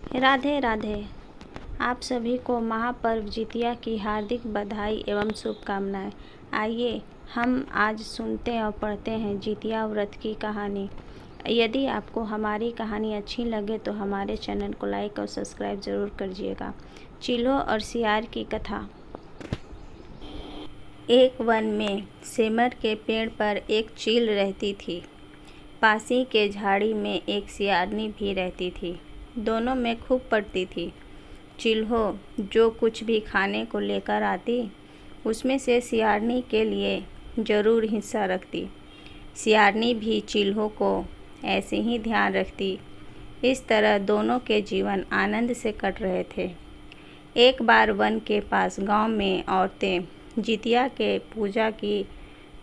राधे राधे। आप सभी को महापर्व जितिया की हार्दिक बधाई एवं शुभकामनाएं। आइए हम आज सुनते और पढ़ते हैं जितिया व्रत की कहानी। यदि आपको हमारी कहानी अच्छी लगे तो हमारे चैनल को लाइक और सब्सक्राइब ज़रूर करिएगा। चीलों और सियार की कथा। एक वन में सेमर के पेड़ पर एक चील रहती थी। पासी के झाड़ी में एक सियारनी भी रहती थी। दोनों में खूब पड़ती थी। चिल्हो जो कुछ भी खाने को लेकर आती उसमें से सियारनी के लिए ज़रूर हिस्सा रखती। सियारनी भी चिल्हो को ऐसे ही ध्यान रखती। इस तरह दोनों के जीवन आनंद से कट रहे थे। एक बार वन के पास गांव में औरतें जितिया के पूजा की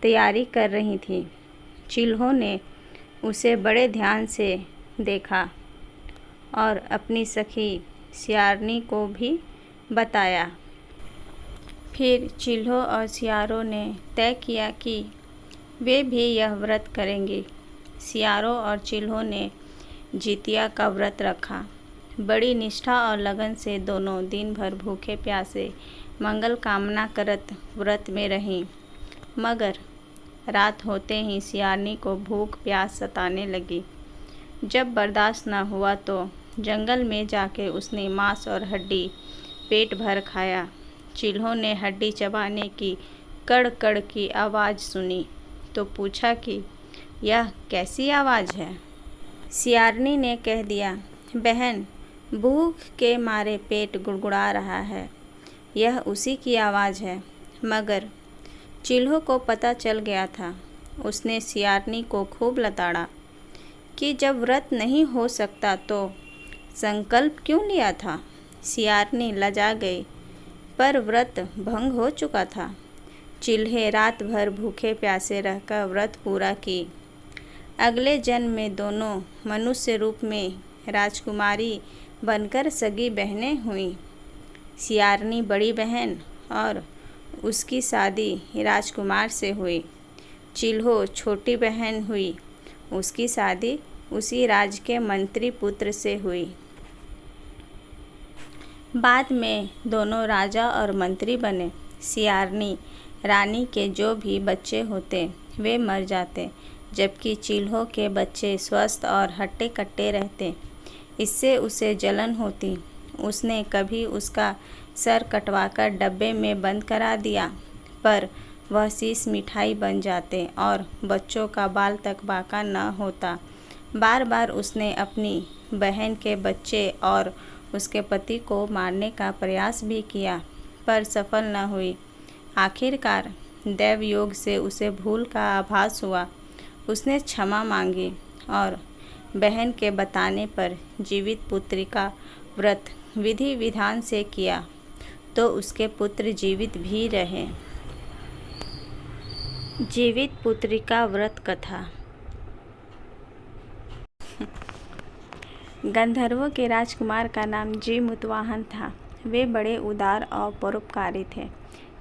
तैयारी कर रही थीं। चिल्हो ने उसे बड़े ध्यान से देखा और अपनी सखी सियारनी को भी बताया। फिर चिल्हो और सियारों ने तय किया कि वे भी यह व्रत करेंगी। सियारों और चिल्हो ने जितिया का व्रत रखा। बड़ी निष्ठा और लगन से दोनों दिन भर भूखे प्यासे मंगल कामना करत व्रत में रहीं। मगर रात होते ही सियारनी को भूख प्यास सताने लगी। जब बर्दाश्त न हुआ तो जंगल में जाके उसने मांस और हड्डी पेट भर खाया। चिल्हो ने हड्डी चबाने की कड़ कड़ की आवाज़ सुनी तो पूछा कि यह कैसी आवाज़ है। सियारनी ने कह दिया, बहन, भूख के मारे पेट गुड़गुड़ा रहा है, यह उसी की आवाज़ है। मगर चिल्हो को पता चल गया था। उसने सियारनी को खूब लताड़ा कि जब व्रत नहीं हो सकता तो संकल्प क्यों लिया था। सियारनी लजा गई, पर व्रत भंग हो चुका था। चिल्हे रात भर भूखे प्यासे रहकर व्रत पूरा की। अगले जन्म में दोनों मनुष्य रूप में राजकुमारी बनकर सगी बहनें हुईं। सियारनी बड़ी बहन और उसकी शादी राजकुमार से हुई। चिल्हो छोटी बहन हुई, उसकी शादी उसी राज के मंत्री पुत्र से हुई। बाद में दोनों राजा और मंत्री बने। सियारनी रानी के जो भी बच्चे होते वे मर जाते, जबकि चिल्हो के बच्चे स्वस्थ और हट्टे कट्टे रहते। इससे उसे जलन होती। उसने कभी उसका सर कटवाकर डब्बे में बंद करा दिया, पर वह शीश मिठाई बन जाते और बच्चों का बाल तक बाका न होता। बार बार उसने अपनी बहन के बच्चे और उसके पति को मारने का प्रयास भी किया, पर सफल न हुई। आखिरकार दैव योग से उसे भूल का आभास हुआ। उसने क्षमा मांगी और बहन के बताने पर जीवित पुत्री का व्रत विधि विधान से किया, तो उसके पुत्र जीवित भी रहे। जीवित पुत्री का व्रत कथा। गंधर्वों के राजकुमार का नाम जीमुतवाहन था। वे बड़े उदार और परोपकारी थे।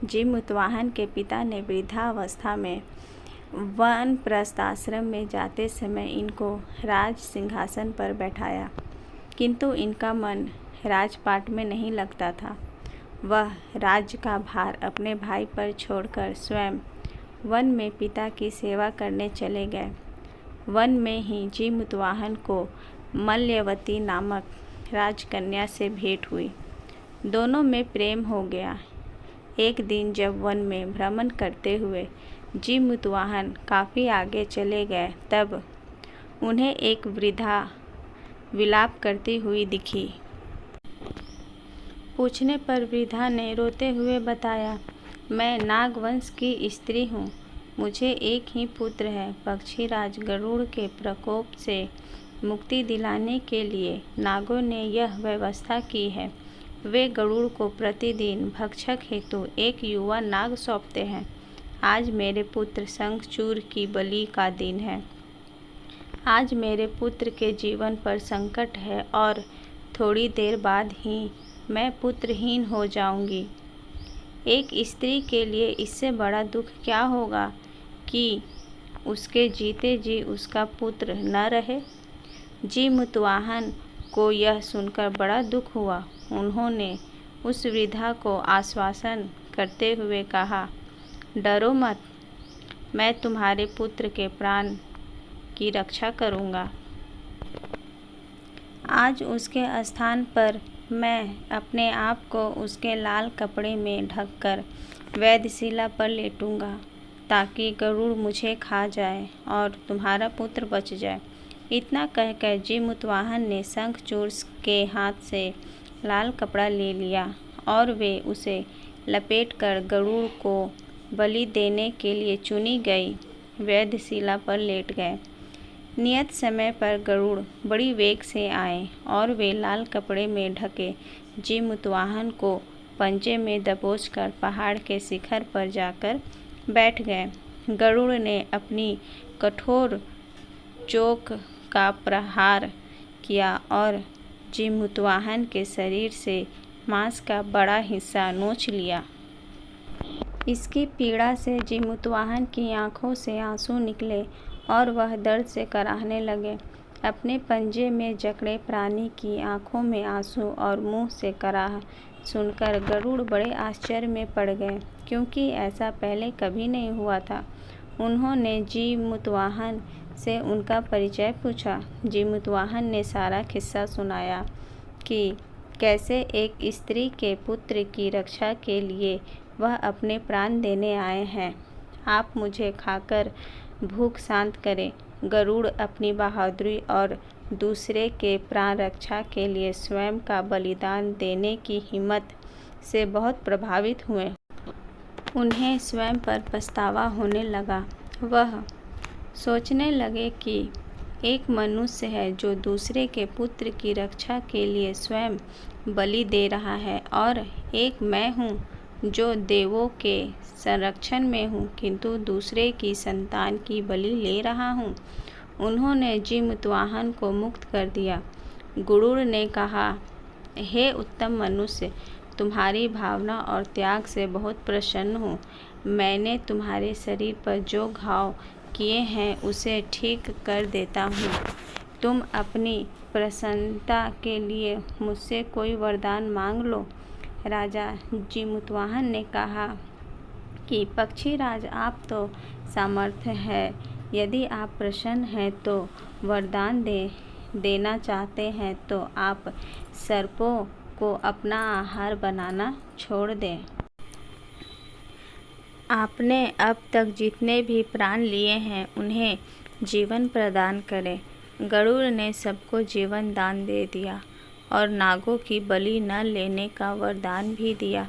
जीमुतवाहन के पिता ने वृद्धावस्था में वानप्रस्थ आश्रम में जाते समय इनको राज सिंहासन पर बैठाया, किंतु इनका मन राजपाट में नहीं लगता था। वह राज्य का भार अपने भाई पर छोड़कर स्वयं वन में पिता की सेवा करने चले गए। वन में ही जीमुतवाहन को मल्यवती नामक राजकन्या से भेंट हुई। दोनों में प्रेम हो गया। एक दिन जब वन में भ्रमण करते हुए जीमुतवाहन काफ़ी आगे चले गए, तब उन्हें एक वृद्धा विलाप करती हुई दिखी। पूछने पर वृद्धा ने रोते हुए बताया, मैं नागवंश की स्त्री हूँ। मुझे एक ही पुत्र है। पक्षीराज गरुड़ के प्रकोप से मुक्ति दिलाने के लिए नागों ने यह व्यवस्था की है। वे गरुड़ को प्रतिदिन भक्षक हेतु एक युवा नाग सौंपते हैं। आज मेरे पुत्र शंखचूड़ की बलि का दिन है। आज मेरे पुत्र के जीवन पर संकट है और थोड़ी देर बाद ही मैं पुत्रहीन हो जाऊंगी। एक स्त्री के लिए इससे बड़ा दुख क्या होगा कि उसके जीते जी उसका पुत्र न रहे। जीमुतवाहन को यह सुनकर बड़ा दुख हुआ। उन्होंने उस वृद्धा को आश्वासन करते हुए कहा, डरो मत, मैं तुम्हारे पुत्र के प्राण की रक्षा करूँगा। आज उसके स्थान पर मैं अपने आप को उसके लाल कपड़े में ढककर वेदशिला पर लेटूंगा, ताकि गरुड़ मुझे खा जाए और तुम्हारा पुत्र बच जाए। इतना कहकर जीमूतवाहन ने शंखचूड़ के हाथ से लाल कपड़ा ले लिया और वे उसे लपेटकर गरुड़ को बलि देने के लिए चुनी गई वेदशिला पर लेट गए। नियत समय पर गरुड़ बड़ी वेग से आए और वे लाल कपड़े में ढके जीमूतवाहन को पंजे में दबोचकर पहाड़ के शिखर पर जाकर बैठ गए। गरुड़ ने अपनी कठोर चोंच का प्रहार किया और जीमूतवाहन के शरीर से मांस का बड़ा हिस्सा नोच लिया। इसकी पीड़ा से जीमूतवाहन की आंखों से आंसू निकले और वह दर्द से कराहने लगे। अपने पंजे में जकड़े प्राणी की आंखों में आंसू और मुंह से कराह सुनकर गरुड़ बड़े आश्चर्य में पड़ गए, क्योंकि ऐसा पहले कभी नहीं हुआ था। उन्होंने जीमूतवाहन से उनका परिचय पूछा। जीमूतवाहन ने सारा किस्सा सुनाया कि कैसे एक स्त्री के पुत्र की रक्षा के लिए वह अपने प्राण देने आए हैं। आप मुझे खाकर भूख शांत करें। गरुड़ अपनी बहादुरी और दूसरे के प्राण रक्षा के लिए स्वयं का बलिदान देने की हिम्मत से बहुत प्रभावित हुए। उन्हें स्वयं पर पछतावा होने लगा। वह सोचने लगे कि एक मनुष्य है जो दूसरे के पुत्र की रक्षा के लिए स्वयं बलि दे रहा है, और एक मैं हूँ जो देवों के संरक्षण में हूँ किंतु दूसरे की संतान की बलि ले रहा हूँ। उन्होंने जीमूतवाहन को मुक्त कर दिया। गरुड़ ने कहा, हे उत्तम मनुष्य, तुम्हारी भावना और त्याग से बहुत प्रसन्न हूँ। मैंने तुम्हारे शरीर पर जो घाव किए हैं उसे ठीक कर देता हूँ। तुम अपनी प्रसन्नता के लिए मुझसे कोई वरदान मांग लो। राजा जीमूतवाहन ने कहा कि पक्षीराज, आप तो सामर्थ्य है, यदि आप प्रसन्न हैं तो वरदान देना चाहते हैं तो आप सर्पों को अपना आहार बनाना छोड़ दें। आपने अब तक जितने भी प्राण लिए हैं उन्हें जीवन प्रदान करें। गरुड़ ने सबको जीवन दान दे दिया और नागों की बलि न लेने का वरदान भी दिया।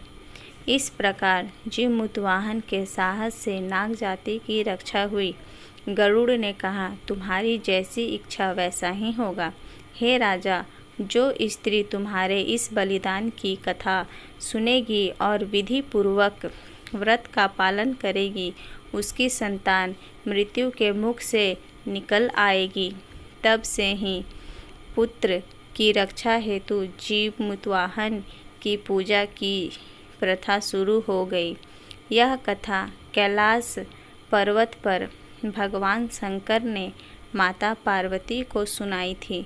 इस प्रकार जीमूतवाहन के साहस से नाग जाति की रक्षा हुई। गरुड़ ने कहा, तुम्हारी जैसी इच्छा वैसा ही होगा। हे राजा, जो स्त्री तुम्हारे इस बलिदान की कथा सुनेगी और विधि पूर्वक व्रत का पालन करेगी, उसकी संतान मृत्यु के मुख से निकल आएगी। तब से ही पुत्र की रक्षा हेतु जीमूतवाहन की पूजा की प्रथा शुरू हो गई। यह कथा कैलाश पर्वत पर भगवान शंकर ने माता पार्वती को सुनाई थी।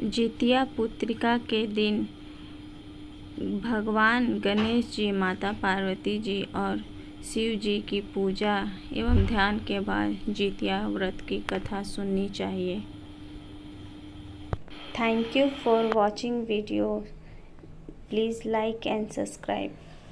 जितिया पुत्रिका के दिन भगवान गणेश जी, माता पार्वती जी और शिव जी की पूजा एवं ध्यान के बाद जितिया व्रत की कथा सुननी चाहिए। Thank you for watching video. Please like and subscribe.